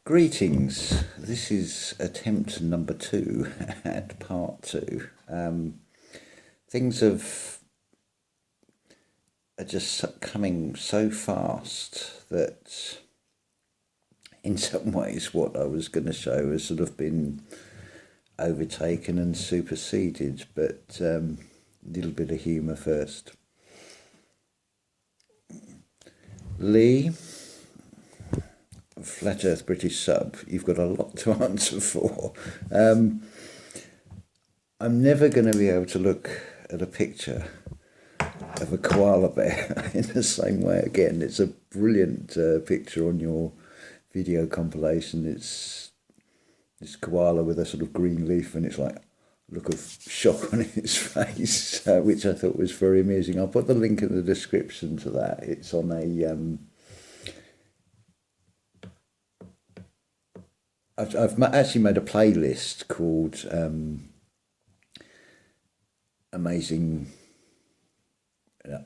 Greetings. This is attempt number 2 and part 2. Things are just coming so fast that in some ways what I was going to show has sort of been overtaken and superseded, but a little bit of humour first. Lee, Flat Earth British sub, you've got a lot to answer for. I'm never going to be able to look at a picture of a koala bear in the same way again. It's a brilliant picture on your video compilation. It's this koala with a sort of green leaf, and it's like a look of shock on its face, which I thought was very amusing. I'll put the link in the description to that. It's on a I've actually made a playlist called Amazing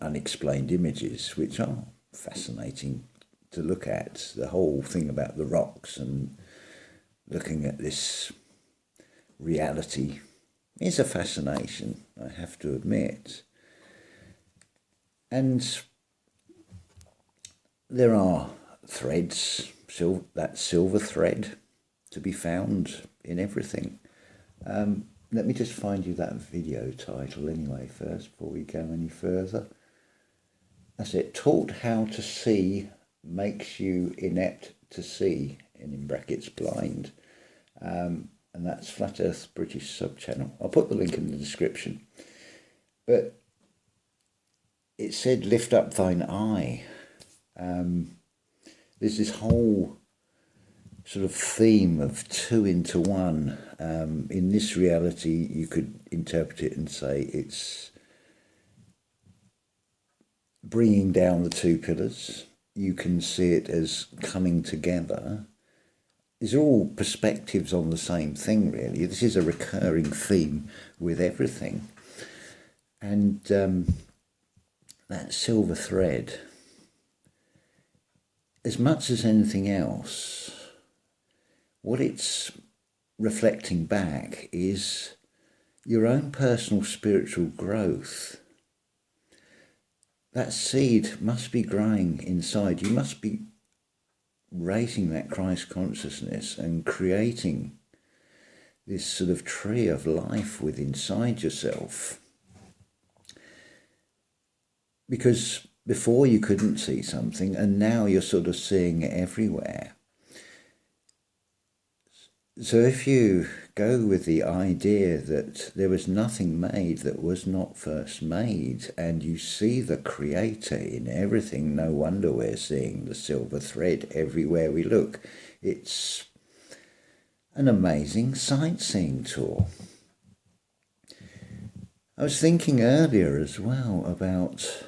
Unexplained Images, which are fascinating to look at. The whole thing about the rocks and looking at this reality is a fascination, I have to admit. And there are threads, that silver thread, to be found in everything. Let me just find you that video title anyway first before we go any further. That's it. Taught how to see makes you inept to see, and in brackets blind. And that's Flat Earth British sub channel. I'll put the link in the description. But it said lift up thine eye. There's this whole sort of theme of two into one. In this reality, you could interpret it and say it's bringing down the two pillars. You can see it as coming together. These are all perspectives on the same thing, really. This is a recurring theme with everything. And that silver thread, as much as anything else, what it's reflecting back is your own personal spiritual growth. That seed must be growing inside. You must be raising that Christ consciousness and creating this sort of tree of life within inside yourself. Because before you couldn't see something, and now you're sort of seeing it everywhere. So if you go with the idea that there was nothing made that was not first made, and you see the Creator in everything, no wonder we're seeing the silver thread everywhere we look. It's an amazing sightseeing tour. I was thinking earlier as well about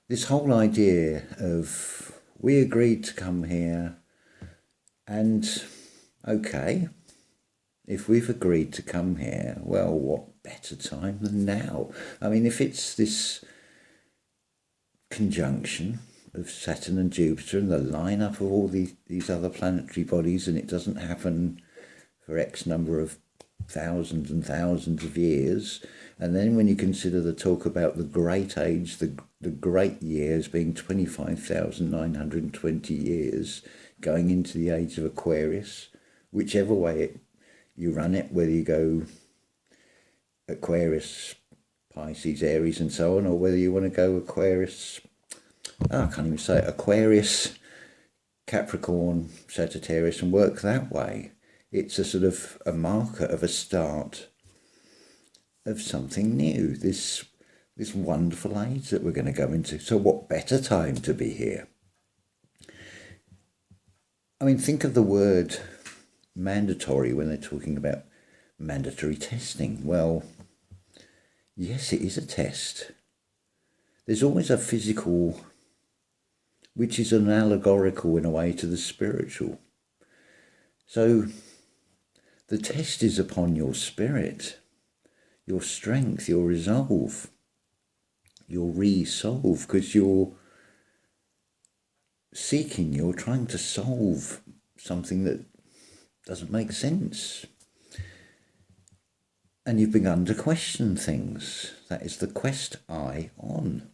this whole idea of we agreed to come here, and okay, if we've agreed to come here, well, what better time than now? I mean, if it's this conjunction of Saturn and Jupiter and the lineup of all these other planetary bodies, and it doesn't happen for X number of thousands and thousands of years, and then when you consider the talk about the great age, the great years being 25,920 years, going into the age of Aquarius, whichever way you run it, whether you go Aquarius, Pisces, Aries and so on, or whether you want to go Aquarius, I can't even say it, Aquarius, Capricorn, Sagittarius, and work that way. It's a sort of a marker of a start of something new, this wonderful age that we're going to go into. So what better time to be here? I mean, think of the word mandatory when they're talking about mandatory testing. Well, yes, it is a test. There's always a physical, which is an allegorical in a way to the spiritual. So the test is upon your spirit, your strength, your resolve, your resolve, because you're seeking, you're trying to solve something that doesn't make sense. And you've begun to question things. That is the quest eye on.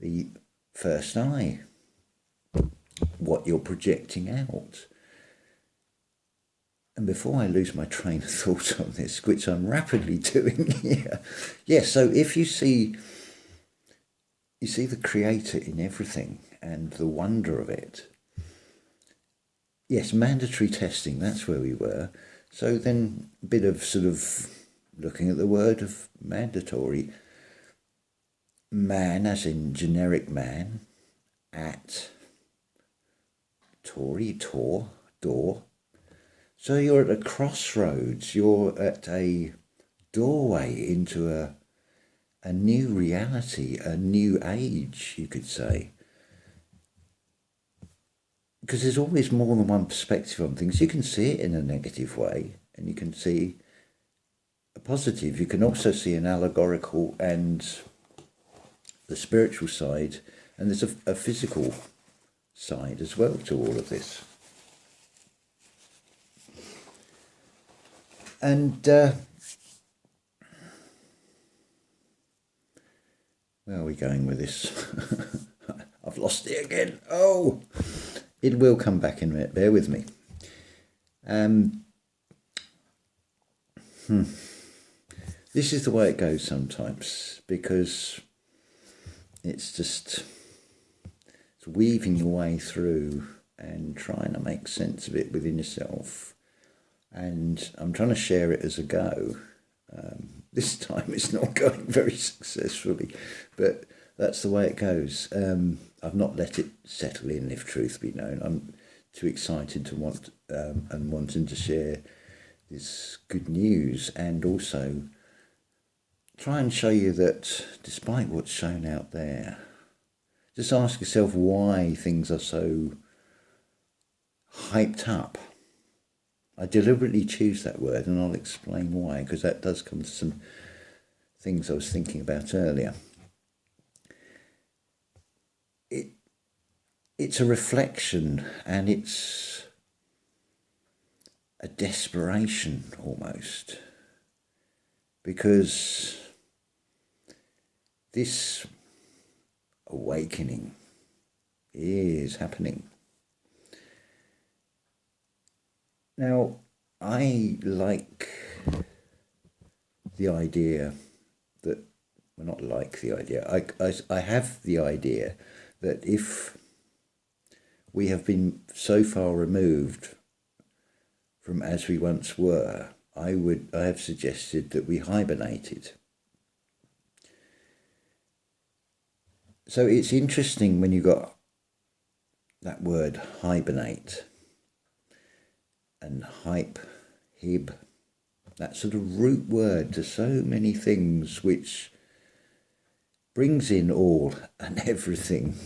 The first eye. What you're projecting out. And before I lose my train of thought on this, which I'm rapidly doing here, so if you see the Creator in everything and the wonder of it. Yes, mandatory testing, that's where we were. So then a bit of sort of looking at the word of mandatory. Man, as in generic man, at, Tory, door. So you're at a crossroads, you're at a doorway into a new reality, a new age, you could say. Because there's always more than one perspective on things. You can see it in a negative way, and you can see a positive. You can also see an allegorical and the spiritual side, and there's a physical side as well to all of this. And where are we going with this? I've lost it again. Oh, it will come back in a minute. Bear with me. This is the way it goes sometimes, because it's weaving your way through and trying to make sense of it within yourself. And I'm trying to share it as a go. This time it's not going very successfully, but that's the way it goes. I've not let it settle in, if truth be known. I'm too excited to want and wanting to share this good news, and also try and show you that despite what's shown out there, just ask yourself why things are so hyped up. I deliberately choose that word, and I'll explain why, because that does come to some things I was thinking about earlier. It's a reflection, and it's a desperation almost, because this awakening is happening. Now, I like the idea that, well, not like the idea, I have the idea that if we have been so far removed from as we once were, I have suggested that we hibernated. So it's interesting when you got that word hibernate and hib, that sort of root word to so many things, which brings in all and everything.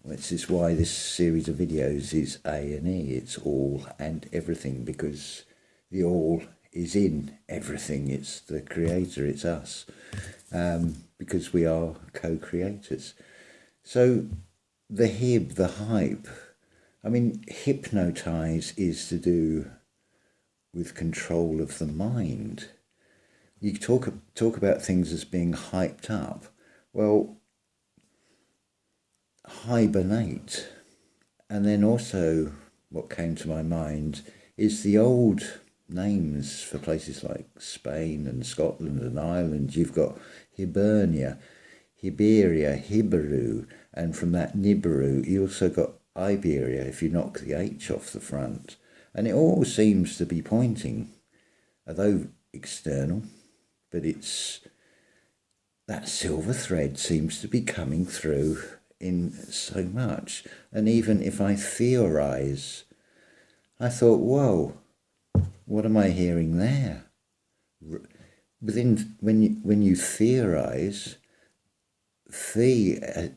Which is why this series of videos is A&E. It's all and everything, because the all is in everything. It's the Creator, it's us, because we are co-creators. So the hype, I mean, hypnotize is to do with control of the mind. You talk about things as being hyped up. Well, hibernate. And then also what came to my mind is the old names for places like Spain and Scotland and Ireland. You've got Hibernia, Hiberia, Hiberu, and from that Nibiru you also got Iberia if you knock the H off the front. And it all seems to be pointing, although external, but it's that silver thread seems to be coming through in so much. And even if I theorize, I thought, whoa, what am I hearing there? When you theorize,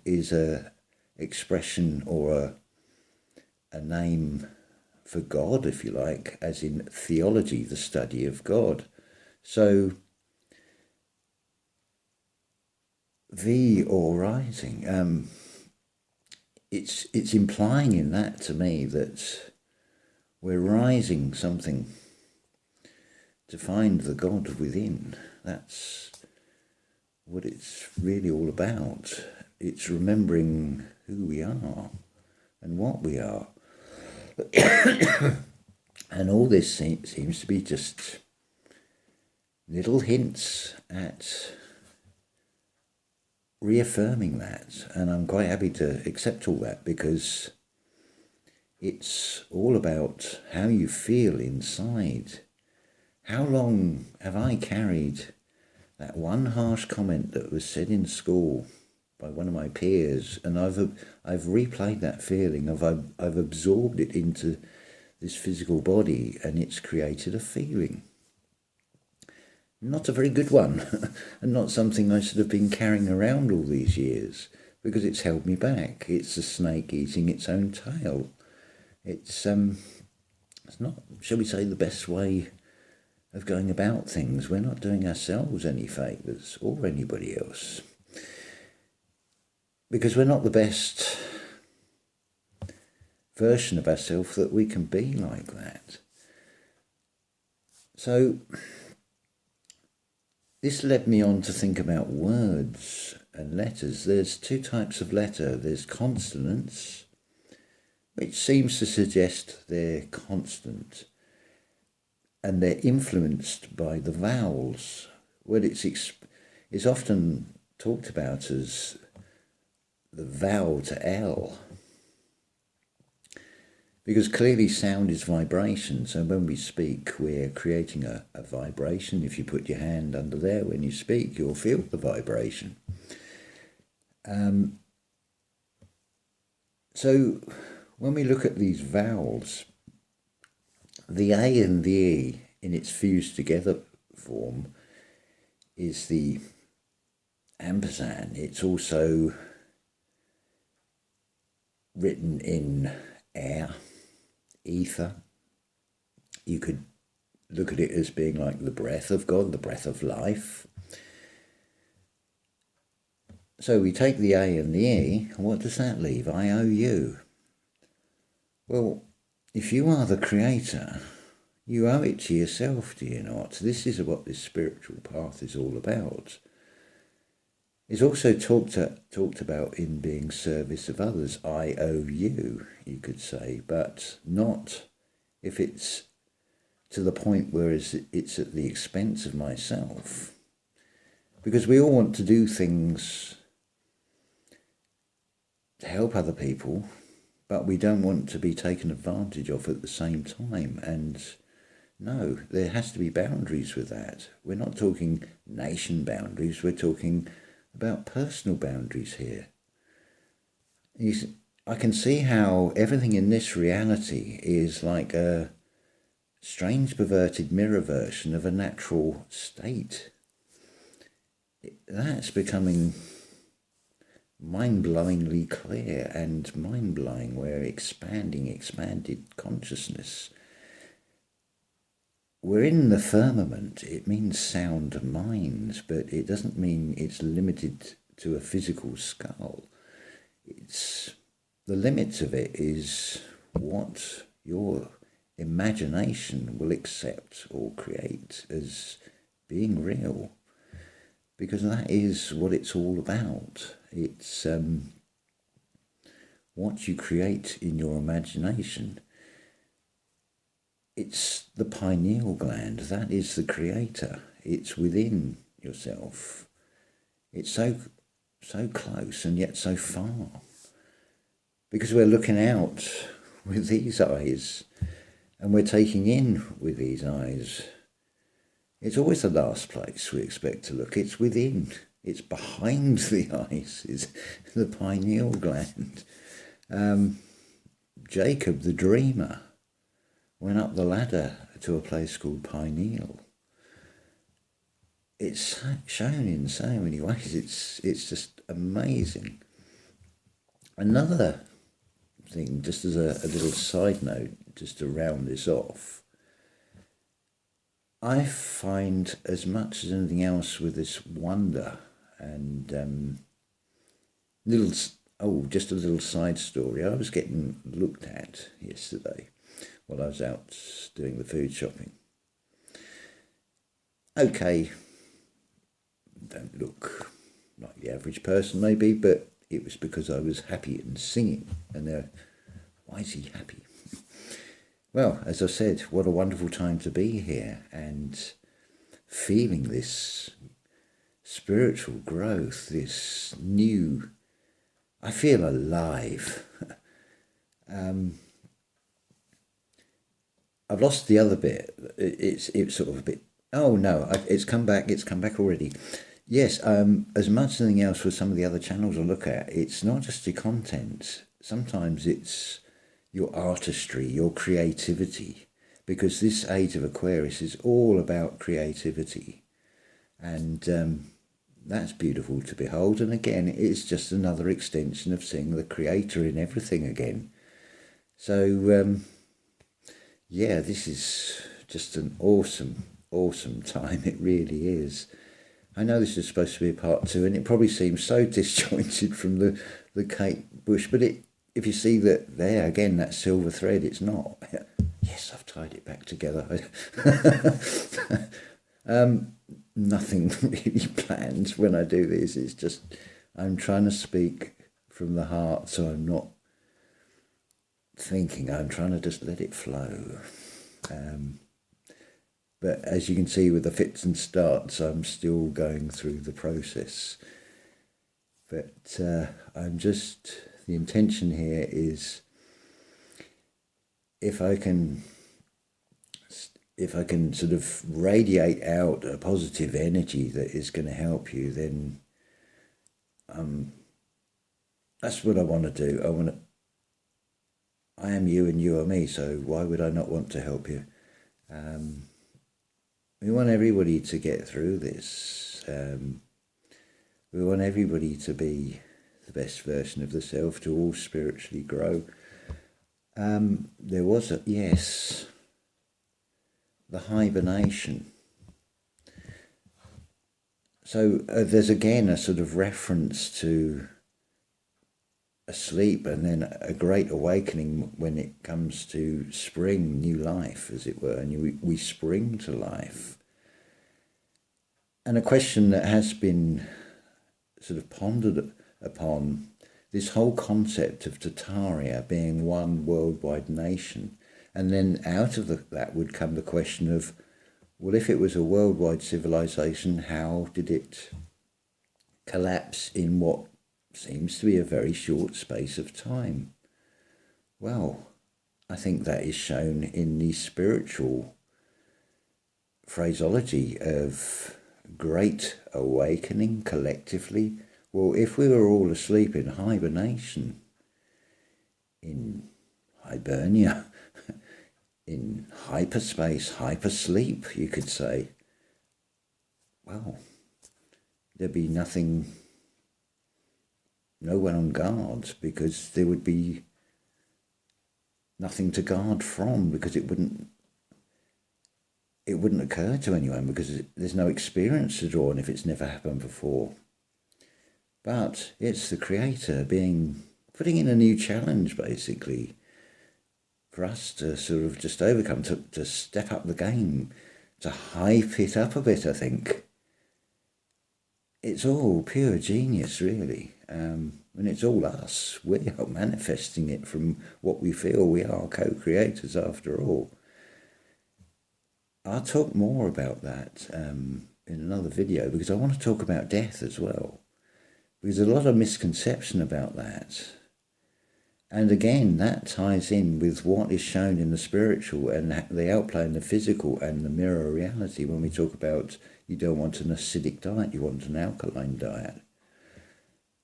is a expression or a name for God, if you like, as in theology, the study of God. So the or rising, it's implying in that to me that we're rising something to find the God within. That's what it's really all about. It's remembering who we are and what we are. And all this seems to be just little hints at reaffirming that. And I'm quite happy to accept all that, because it's all about how you feel inside. How long have I carried that one harsh comment that was said in school by one of my peers, and I've replayed that feeling. I've absorbed it into this physical body, and it's created a feeling. Not a very good one, and not something I should have been carrying around all these years, because it's held me back. It's a snake eating its own tail. It's not, shall we say, the best way of going about things. We're not doing ourselves any favours, or anybody else, because we're not the best version of ourselves that we can be like that. So this led me on to think about words and letters. There's two types of letter. There's consonants, which seems to suggest they're constant, and they're influenced by the vowels. Well, it's often talked about as the vowel to L, because clearly sound is vibration. So when we speak, we're creating a vibration. If you put your hand under there when you speak, you'll feel the vibration. So when we look at these vowels, the A and the E in its fused together form is the ampersand. It's also written in air, ether. You could look at it as being like the breath of God, the breath of life. So we take the A and the E, and what does that leave? IOU. Well, if you are the creator, you owe it to yourself, do you not? This is what this spiritual path is all about. It's also talked about in being service of others. I owe you, you could say, but not if it's to the point where it's at the expense of myself. Because we all want to do things to help other people, but we don't want to be taken advantage of at the same time. And no, there has to be boundaries with that. We're not talking nation boundaries, we're talking about personal boundaries here. I can see how everything in this reality is like a strange perverted mirror version of a natural state. That's becoming mind-blowingly clear and mind-blowing. We're expanded consciousness. We're in the firmament. It means sound mind, but it doesn't mean it's limited to a physical skull. It's the limits of it is what your imagination will accept or create as being real, because that is what it's all about. It's what you create in your imagination. It's the pineal gland. That is the creator. It's within yourself. It's so close and yet so far, because we're looking out with these eyes and we're taking in with these eyes. It's always the last place we expect to look. It's within. It's behind the eyes, is the pineal gland. Jacob the dreamer went up the ladder to a place called Pineal. It's shown in so many ways. It's just amazing. Another thing, just as a little side note, just to round this off, I find as much as anything else with this wonder and little Oh, just a little side story. I was getting looked at yesterday while I was out doing the food shopping. Okay, don't look like the average person maybe, but it was because I was happy and singing, and they're, why is he happy? Well, as I said, what a wonderful time to be here and feeling this spiritual growth, this new, I feel alive. I've lost the other bit. It's sort of a bit, oh no, it's come back already. Yes, as much as anything else with some of the other channels I look at, it's not just the content. Sometimes it's your artistry, your creativity, because this age of Aquarius is all about creativity, and that's beautiful to behold. And again, it's just another extension of seeing the Creator in everything again. So yeah, this is just an awesome time. It really is. I know this is supposed to be a part 2, and it probably seems so disjointed from the Kate Bush, but if you see that there, again, that silver thread, it's not. Yes, I've tied it back together. Nothing really planned when I do this. It's just, I'm trying to speak from the heart, so I'm not thinking. I'm trying to just let it flow. But as you can see with the fits and starts, I'm still going through the process. But I'm just, the intention here is if I can sort of radiate out a positive energy that is going to help you, then that's what I want to do. I am you and you are me, so why would I not want to help you? We want everybody to get through this. We want everybody to be the best version of themselves, to all spiritually grow. There was the hibernation. So there's again a sort of reference to asleep and then a great awakening when it comes to spring, new life, as it were, and we spring to life. And a question that has been sort of pondered upon, this whole concept of Tataria being one worldwide nation, and then out of that would come the question of, well, if it was a worldwide civilization, how did it collapse in what seems to be a very short space of time? Well, I think that is shown in the spiritual phraseology of great awakening collectively. Well, if we were all asleep in hibernation, in Hibernia, in hyperspace, hypersleep, you could say, well, there'd be nothing, no one on guard, because there would be nothing to guard from, because it wouldn't occur to anyone, because there's no experience to draw on if it's never happened before. But it's the Creator putting in a new challenge, basically, for us to sort of just overcome, to step up the game, to hype it up a bit, I think. It's all pure genius, really. And it's all us. We are manifesting it from what we feel. We are co-creators after all. I'll talk more about that in another video, because I want to talk about death as well. Because there's a lot of misconception about that. And again, that ties in with what is shown in the spiritual and the outplay in the physical and the mirror reality when we talk about you don't want an acidic diet, you want an alkaline diet.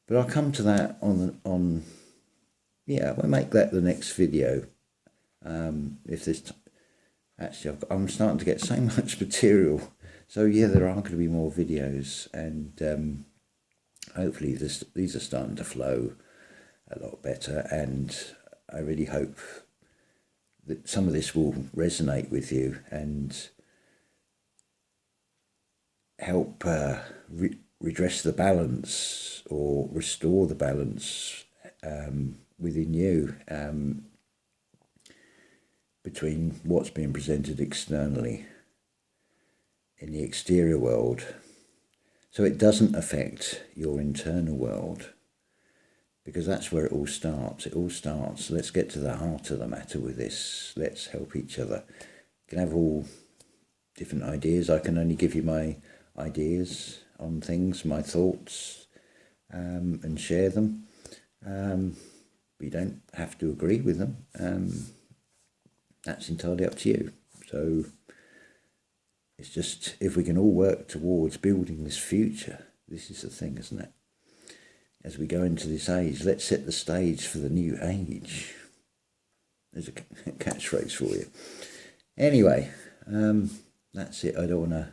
But I'll come to that we'll make that the next video. Actually, I'm starting to get so much material. So yeah, there are going to be more videos, and hopefully these are starting to flow a lot better, and I really hope that some of this will resonate with you and help redress the balance or restore the balance, within you, between what's being presented externally in the exterior world, so it doesn't affect your internal world, because that's where it all starts. It all starts. Let's get to the heart of the matter with this. Let's help each other. You can have all different ideas. I can only give you my ideas on things, my thoughts, and share them. But you don't have to agree with them. That's entirely up to you. So it's just, if we can all work towards building this future, this is the thing, isn't it? As we go into this age, let's set the stage for the new age. There's a catchphrase for you. Anyway, that's it. I don't want to,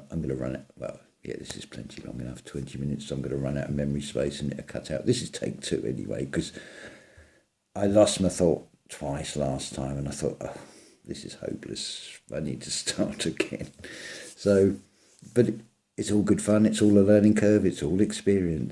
I'm going to run it. Well, yeah, this is plenty long enough, 20 minutes. So I'm going to run out of memory space and it'll cut out. This is take 2 anyway, because I lost my thought twice last time and I thought, oh, this is hopeless. I need to start again. So, but it's all good fun. It's all a learning curve. It's all experience.